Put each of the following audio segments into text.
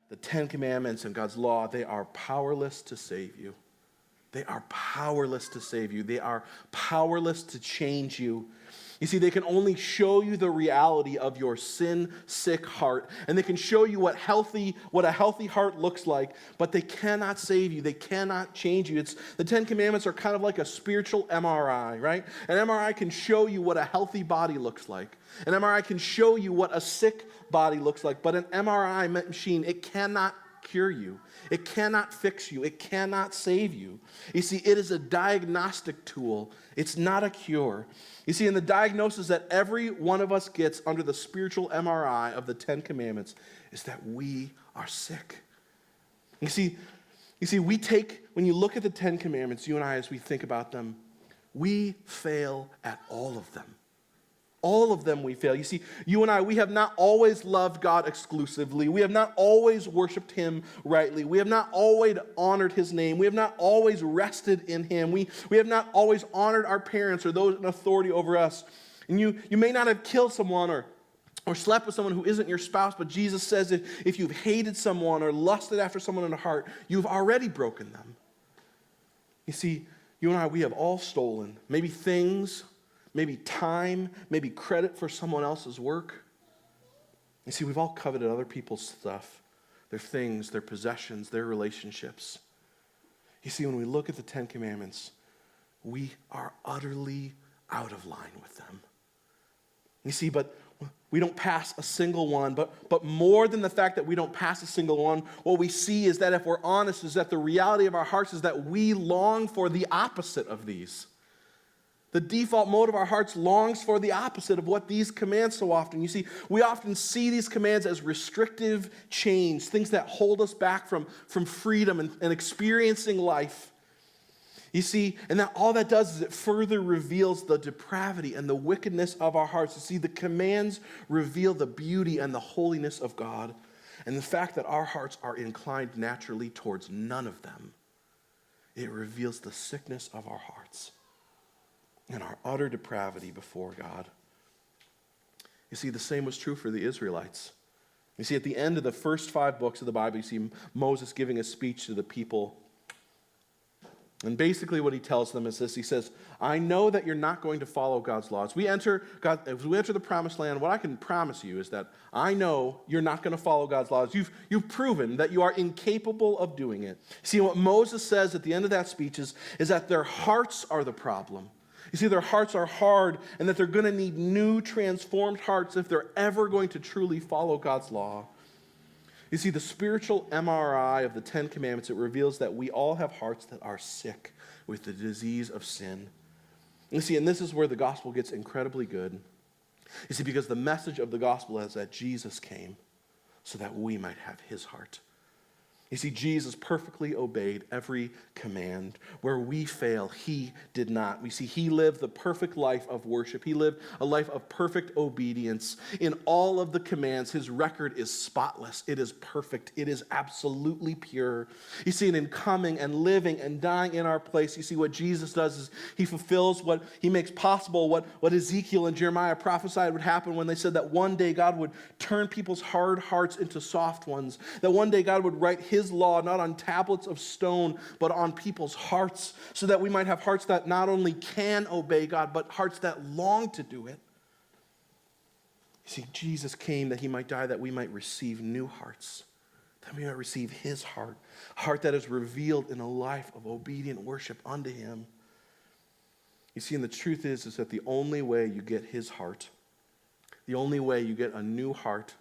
the Ten Commandments and God's law, they are powerless to save you. They are powerless to save you. They are powerless to change you. You see, they can only show you the reality of your sin-sick heart, and they can show you what a healthy heart looks like, but they cannot save you. They cannot change you. The Ten Commandments are kind of like a spiritual MRI, right? An MRI can show you what a healthy body looks like. An MRI can show you what a sick body looks like, but an MRI machine, it cannot cure you. It cannot fix you. It cannot save you. You see, it is a diagnostic tool. It's not a cure. You see, in the diagnosis that every one of us gets under the spiritual MRI of the Ten Commandments is that we are sick. You see, when you look at the Ten Commandments, you and I, as we think about them, we fail at all of them. All of them we fail. You see, you and I, we have not always loved God exclusively. We have not always worshiped Him rightly. We have not always honored His name. We have not always rested in Him. We have not always honored our parents or those in authority over us. And you may not have killed someone or slept with someone who isn't your spouse, but Jesus says if you've hated someone or lusted after someone in the heart, you've already broken them. You see, you and I, we have all stolen. Maybe things, maybe time, maybe credit for someone else's work. You see, we've all coveted other people's stuff, their things, their possessions, their relationships. You see, when we look at the Ten Commandments, we are utterly out of line with them. You see, but we don't pass a single one, but more than the fact that we don't pass a single one, what we see is that if we're honest, is that the reality of our hearts is that we long for the opposite of these. The default mode of our hearts longs for the opposite of what these commands so often. You see, we often see these commands as restrictive chains, things that hold us back from freedom and experiencing life. You see, and that all that does is it further reveals the depravity and the wickedness of our hearts. You see, the commands reveal the beauty and the holiness of God, and the fact that our hearts are inclined naturally towards none of them. It reveals the sickness of our hearts and our utter depravity before God. You see, the same was true for the Israelites. You see, at the end of the first 5 books of the Bible, you see Moses giving a speech to the people. And basically what he tells them is this. He says, I know that you're not going to follow God's laws. As we enter the promised land, what I can promise you is that I know you're not going to follow God's laws. You've proven that you are incapable of doing it. See, what Moses says at the end of that speech is that their hearts are the problem. You see, their hearts are hard, and that they're going to need new, transformed hearts if they're ever going to truly follow God's law. You see, the spiritual MRI of the Ten Commandments, it reveals that we all have hearts that are sick with the disease of sin. You see, and this is where the gospel gets incredibly good. You see, because the message of the gospel is that Jesus came so that we might have His heart. You see, Jesus perfectly obeyed every command. Where we fail, He did not. We see He lived the perfect life of worship. He lived a life of perfect obedience. In all of the commands, His record is spotless. It is perfect. It is absolutely pure. You see, and in coming and living and dying in our place, you see what Jesus does is He fulfills He makes possible what Ezekiel and Jeremiah prophesied would happen when they said that one day God would turn people's hard hearts into soft ones. That one day God would write His law not on tablets of stone, but on people's hearts, so that we might have hearts that not only can obey God, but hearts that long to do it. You see, Jesus came that He might die, that we might receive new hearts, that we might receive His heart, a heart that is revealed in a life of obedient worship unto Him. You see, and the truth is that the only way you get His heart, the only way you get a new heart,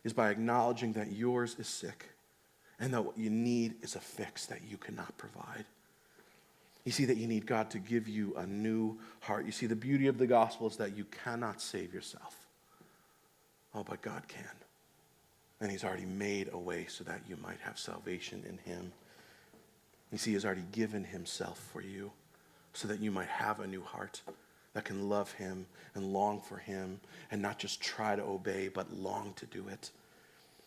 is by acknowledging that yours is sick, and that what you need is a fix that you cannot provide. You see that you need God to give you a new heart. You see, the beauty of the gospel is that you cannot save yourself. Oh, but God can. And He's already made a way so that you might have salvation in Him. You see, He's already given Himself for you so that you might have a new heart that can love Him and long for Him and not just try to obey, but long to do it.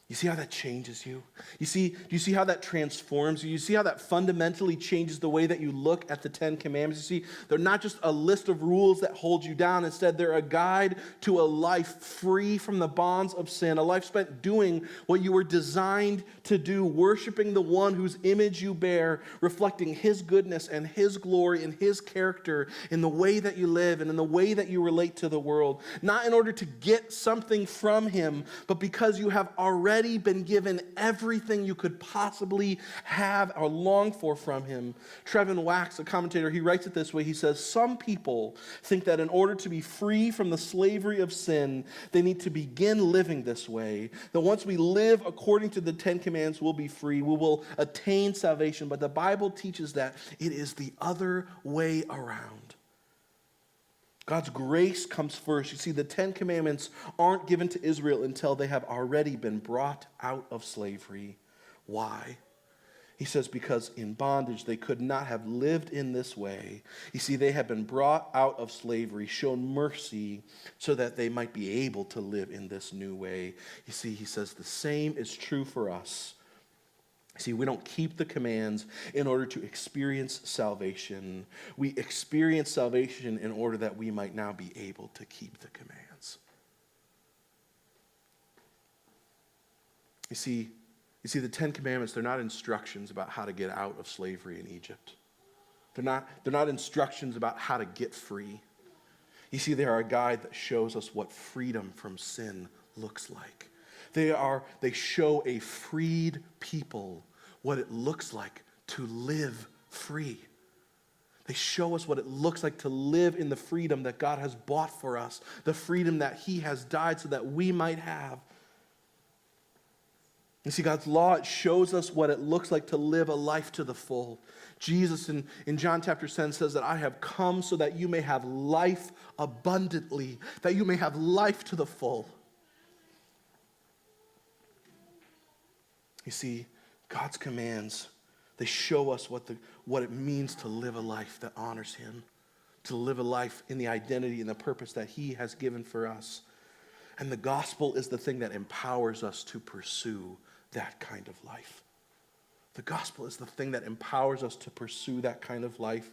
You see how that changes you? Do you see how that transforms you? You see how that fundamentally changes the way that you look at the Ten Commandments? You see, they're not just a list of rules that hold you down. Instead, they're a guide to a life free from the bonds of sin, a life spent doing what you were designed to do, worshiping the one whose image you bear, reflecting his goodness and his glory and his character in the way that you live and in the way that you relate to the world. Not in order to get something from him, but because you have already been given everything you could possibly have or long for from him. Trevin Wax, a commentator, he writes it this way. He says, some people think that in order to be free from the slavery of sin, they need to begin living this way. That once we live according to the Ten Commandments, we'll be free. We will attain salvation. But the Bible teaches that it is the other way around. God's grace comes first. You see, the Ten Commandments aren't given to Israel until they have already been brought out of slavery. Why? He says, because in bondage they could not have lived in this way. You see, they have been brought out of slavery, shown mercy, so that they might be able to live in this new way. You see, he says the same is true for us. See, we don't keep the commands in order to experience salvation. We experience salvation in order that we might now be able to keep the commands. You see, the Ten Commandments, they're not instructions about how to get out of slavery in Egypt. They're not instructions about how to get free. You see, they are a guide that shows us what freedom from sin looks like. They show a freed people what it looks like to live free. They show us what it looks like to live in the freedom that God has bought for us, the freedom that he has died so that we might have. You see, God's law, it shows us what it looks like to live a life to the full. Jesus in John chapter 10 says that I have come so that you may have life abundantly, that you may have life to the full. You see, God's commands, they show us what it means to live a life that honors him, to live a life in the identity and the purpose that he has given for us. And the gospel is the thing that empowers us to pursue that kind of life. The gospel is the thing that empowers us to pursue that kind of life.